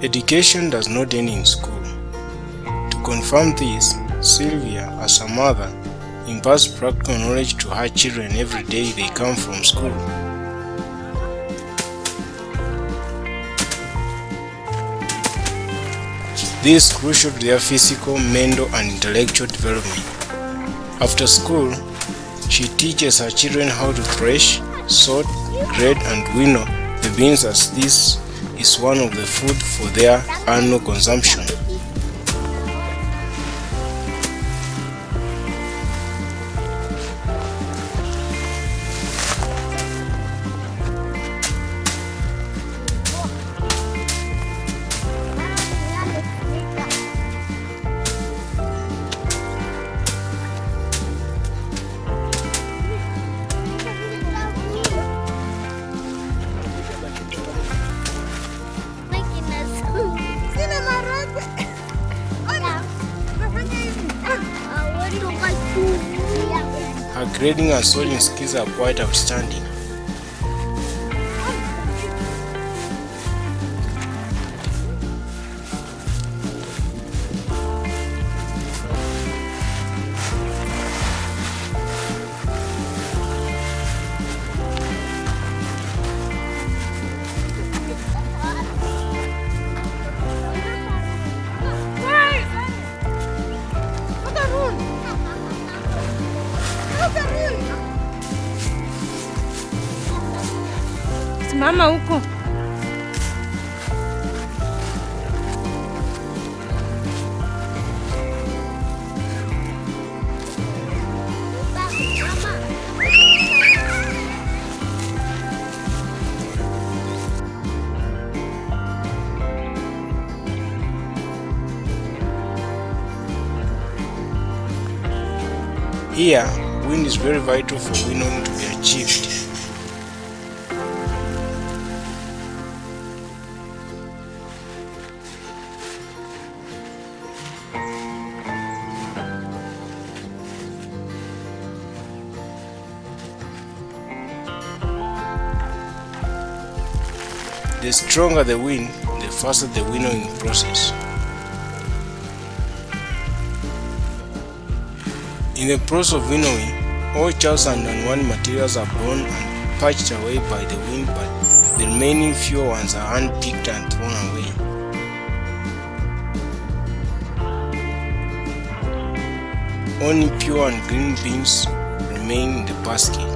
Education does not end in school. To confirm this, Sylvia, as a mother, imparts practical knowledge to her children every day they come from school. This is crucial to their physical, mental, and intellectual development. After school, she teaches her children how to thresh, sort, grade, and winnow the beans, as this is one of the food for their annual consumption. Her grading and sorting skills are quite outstanding. Simama huko. Here, wind is very vital for winnowing to be achieved. The stronger the wind, the faster the winnowing process. In the process of winnowing, all chaffs and unwanted materials are blown and patched away by the wind, but the remaining few ones are unpicked and thrown away. Only pure and green beans remain in the basket.